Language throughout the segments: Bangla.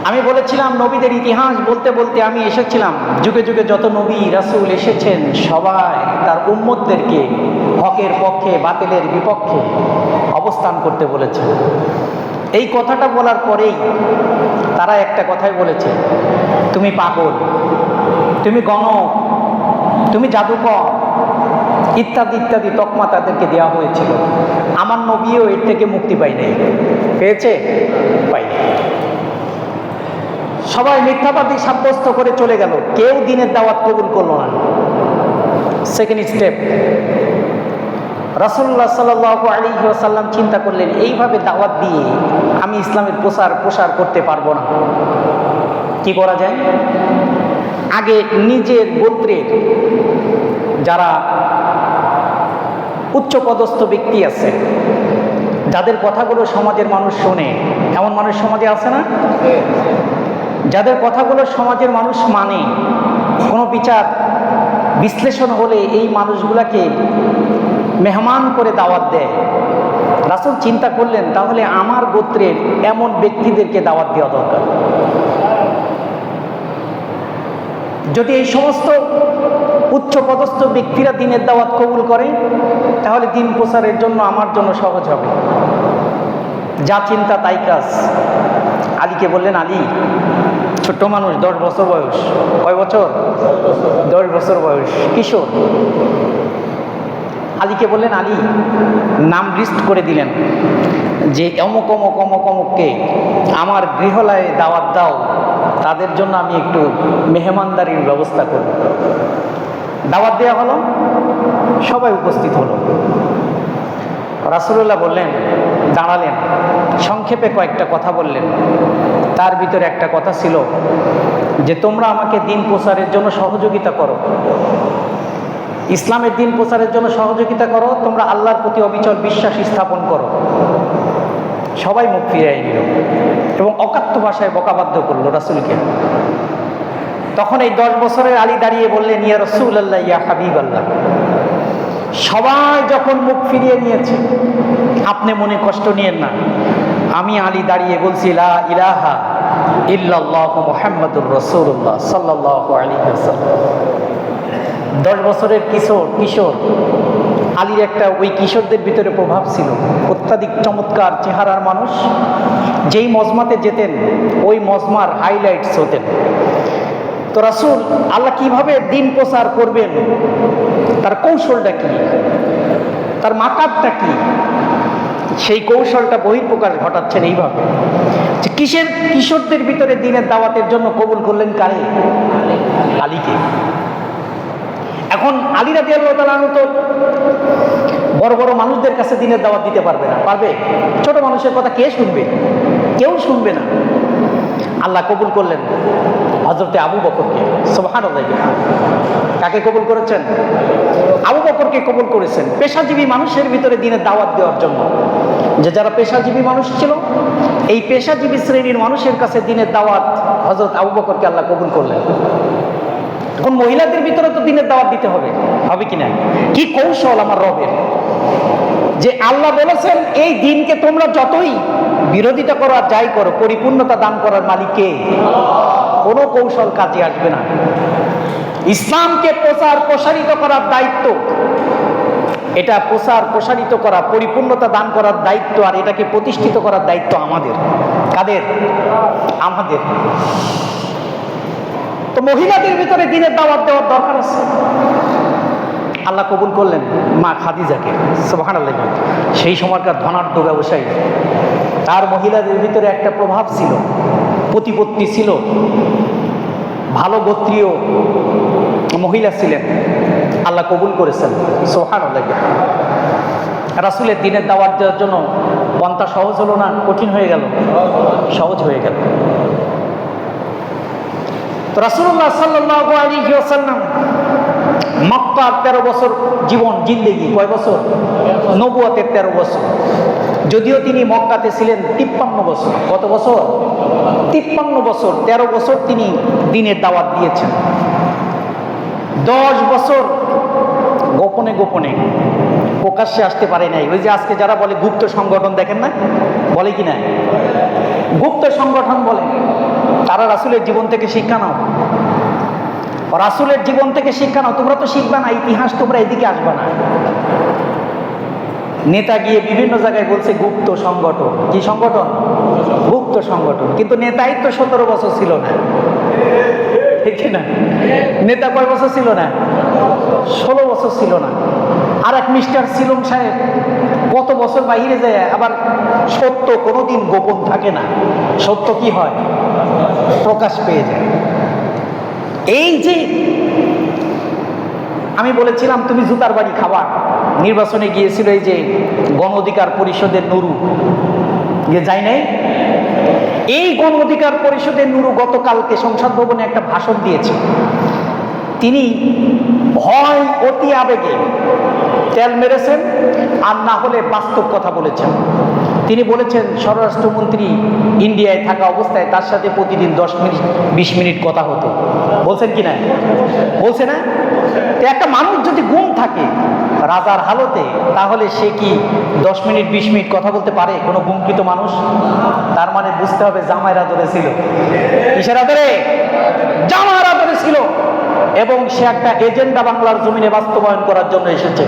আমি বলেছিলাম নবীদের ইতিহাস বলতে বলতে আমি এসেছিলাম যুগে যুগে যত নবী রাসূল এসেছেন সবাই তার উম্মতদেরকে হকের পক্ষে বাতিলের বিপক্ষে অবস্থান করতে বলেছেন। এই কথাটা বলার পরেই তারা একটা কথাই বলেছে, তুমি পাগল, তুমি গণক, তুমি জাদুকর, ইত্যাদি ইত্যাদি তকমা তাদেরকে দেওয়া হয়েছিল। আমার নবীও এর থেকে মুক্তি পাই নাই। পেয়েছে? পাইনি। সবাই মিথ্যাবাদী সাব্যস্ত করে চলে গেল, কেউ দিনের দাওয়াত কবুল করলো না। সেকেন্ড স্টেপ, রাসূলুল্লাহ সাল্লাল্লাহু আলাইহি ওয়াসাল্লাম চিন্তা করলেন, এইভাবে দাওয়াত দিয়ে আমি ইসলামের প্রসার করতে পারবো না। কি করা যায়? আগে নিজের গোত্রের যারা উচ্চপদস্থ ব্যক্তি আছে, যাদের কথাগুলো সমাজের মানুষ শোনে, এমন মানুষ সমাজে আছে না? যাদের কথাগুলো সমাজের মানুষ মানে, কোনো বিচার বিশ্লেষণ হলে এই মানুষগুলাকে মেহমান করে দাওয়াত দেয়। রাসূল চিন্তা করলেন, তাহলে আমার গোত্রের এমন ব্যক্তিদেরকে দাওয়াত দেওয়া দরকার। যদি এই সমস্ত উচ্চপদস্থ ব্যক্তিরা দিনের দাওয়াত কবুল করে, তাহলে দিন প্রচারের জন্য আমার জন্য সহজ হবে। যা চিন্তা তাই কাজ। আলীকে বললেন, আলী ছোট্ট মানুষ, 10 বছর বয়স। কয় বছর? 10 বছর বয়স, কিশোর। আলীকে বললেন, আলী নাম লিস্ট করে দিলেন যে অমুক অমুক অমুক অমুককে আমার গৃহালয়ে দাওয়াত দাও, তাদের জন্য আমি একটু মেহমানদারির ব্যবস্থা করব। দাওয়াত দেওয়া হলো, সবাই উপস্থিত হলো। রাসূলুল্লাহ বললেন, দাঁড়ালেন, সংক্ষেপে কয়েকটা কথা বললেন। তার ভিতরে একটা কথা ছিল যে তোমরা আমাকে দিন প্রচারের জন্য সহযোগিতা করো, ইসলামের দিন প্রচারের জন্য সহযোগিতা করো, তোমরা আল্লাহর প্রতি অবিচল বিশ্বাস স্থাপন করো। সবাই মুখ ফিরিয়ে নিল এবং অকাট্য ভাষায় বকাবাধ্য করলো রাসূলকে। তখন এই 10 বছরের আলী দাঁড়িয়ে বললেন, ইয়া রাসূলুল্লাহ, ইয়া হাবিবাল্লাহ, সবাই যখন মুখ ফিরিয়ে নিয়েছে, আপনি মনে কষ্ট নিয়েন না। আমি আলী দাঁড়িয়ে বলছি, লা ইলাহা ইল্লাল্লাহু মুহাম্মাদুর রাসূলুল্লাহ সাল্লাল্লাহু আলাইহি ওয়াসাল্লাম। 10 বছরের কিশোর আলীর একটা ওই কিশোরদের ভিতরে প্রভাব ছিল। অত্যাধিক চমৎকার চেহারার মানুষ, যেই মজমাতে যেতেন ওই মজমার হাইলাইটস হতেন। তো রাসূল আল্লাহ কিভাবে দিন প্রচার করবেন, তার কৌশলটা কি, তার মাকাতটা কি, সেই কৌশলটা বহিঃপ্রকাশ ঘটাচ্ছেন এইভাবে যে কিশোরদের ভিতরে দিনের দাওয়াতের জন্য কবুল করলেন কারে? আলীকে। এখন আলী রাদিয়াল্লাহু তাআলা আনহু তো বড় বড় মানুষদের কাছে দিনের দাওয়াত দিতে পারবে না। পারবে? ছোট মানুষের কথা কে শুনবে? কেউ শুনবে না। আল্লাহ কবুল করলেন হযরতে আবু বকরকে। সুবহানাল্লাহ। কাকে কবুল করেছেন? আবু বকরকে কবুল করেছেন পেশাজীবী মানুষের ভিতরে দিনের দাওয়াত দেওয়ার জন্য। যে যারা পেশাজীবী মানুষ ছিল, এই পেশাজীবী শ্রেণীর মানুষের কাছে দিনের দাওয়াত হযরত আবু বকরকে আল্লাহ কবুল করলেন। এখন মহিলাদের ভিতরে তো দিনের দাওয়াত দিতে হবে, হবে কিনা? কি কৌশল আমার রবের, যে আল্লাহ বলেছেন এই দিনকে তোমরা যতই বিরোধিতা করো আর যাই করো, পরিপূর্ণতা দান করার মালিক কে? কোনো কৌশল কাজে আসবে না। ইসলামকে প্রসারিত করার দায়িত্ব, এটা প্রসারিত করা, পরিপূর্ণতা দান করার দায়িত্ব, আর এটাকে প্রতিষ্ঠিত করার দায়িত্ব আমাদের। কাদের? আমাদের। তো মহিলাদের ভিতরে দিনের দাওয়াত দেওয়ার দরকার আছে। আল্লাহ কবুল করলেন মা খাদিজাকে। সুবহানাল্লাহ। সেই সময়কার ধনাঢ্য ব্যবসায়ী, তার মহিলাদের ভিতরে একটা প্রভাব ছিল, প্রতিপত্তি ছিল, ভালো গোত্রীয় মহিলা ছিলেন। আল্লাহ কবুল করেছেন। সুবহানাল্লাহ। রাসূলের দিনের দাওয়াত দেওয়ার জন্য পন্থা সহজ হলো না, কঠিন হয়ে গেল? সহজ হয়ে গেল। তো রাসূলুল্লাহ সাল্লাল্লাহু আলাইহি ওয়াসাল্লাম মক্কার 13 বছর জীবন জিন্দেগি, কয় বছর? নবুয়তের 13 বছর। যদিও তিনি মক্কাতে ছিলেন 53 বছর। কত বছর? 53 বছর। 13 বছর তিনি দিনের দাওয়াত দিয়েছেন। 10 বছর গোপনে গোপনে, প্রকাশ্যে আসতে পারে নাই। ওই যে আজকে যারা বলে গুপ্ত সংগঠন, দেখেন না, বলে কি না? গুপ্ত সংগঠন বলে। তারা রাসূলের জীবন থেকে শিক্ষা নাও, রাসূলের জীবন থেকে শিক্ষা নাও। তোমরা তো শিখবা না ইতিহাস, তোমরা এদিকে আসবা না। নেতা গিয়ে বিভিন্ন জায়গায় বলছে গুপ্ত সংগঠন। কি সংগঠন? গুপ্ত সংগঠন। কিন্তু নেতাই তো 17 বছর ছিল না, ঠিক না? নেতা কয় বছর ছিল না? 16 বছর ছিল না। আর এক মিস্টার সিলম সাহেব কত বছর বাইরে যায়। আবার সত্য কোনোদিন গোপন থাকে না, সত্য কি হয়? প্রকাশ পেয়ে যায়। এই যে আমি বলেছিলাম তুমি জুতার বাড়ি খাবার, নির্বাচনে গিয়েছিল এই যে গণ অধিকার পরিষদের নুরু, গিয়ে যায় নাই? এই গণ অধিকার পরিষদের নুরু গতকালকে সংসদ ভবনে একটা ভাষণ দিয়েছে। তিনি হয় অতি আবেগে তেল মেরেছেন, আর না হলে বাস্তব কথা বলেছেন। তিনি বলেছেন স্বরাষ্ট্রমন্ত্রী ইন্ডিয়ায় থাকা অবস্থায় তার সাথে প্রতিদিন 10 মিনিট 20 মিনিট কথা হতো। বলছেন কি না? বলছে না? তো একটা মানুষ যদি গুম থাকে রাজার হালতে, তাহলে সে কি 10 মিনিট 20 মিনিট কথা বলতে পারে কোনো গুমকৃত মানুষ? তার মানে বুঝতে হবে জামাইয়ের আদরে ছিল। কিসের আদরে? জামাইয়ের আদরে ছিল। এবং সে একটা এজেন্ডা বাংলার জমিনে বাস্তবায়ন করার জন্য এসেছে।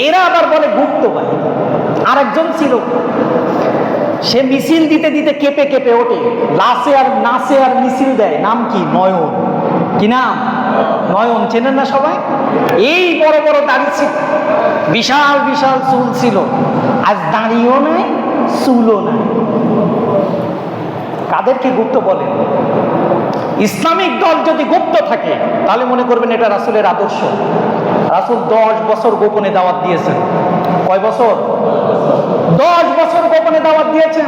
এরা আবার বলে গুপ্ত বাহিনী। আরেকজন ছিল, সে মিছিল দিতে দিতে কেঁপে কেঁপে ওঠে, লাসে আর নাচে আর মিছিল দেয়। নাম কি? নয়ন। কি নাম? নয়ন। চেনেন না সবাই? এই বড় বড় দাড়ি ছিল, বিশাল বিশাল চুল ছিল। আজ দাড়িও নাই, চুলও নাই। কাদেরকে গুপ্ত বলে? ইসলামিক দল যদি গুপ্ত থাকে তাহলে মনে করবেন এটা রাসূলের আদর্শ। রাসূল 10 বছর গোপনে দাওয়াত দিয়েছেন। কয় বছর? 10 বছর গোপনে দাওয়াত দিয়েছেন।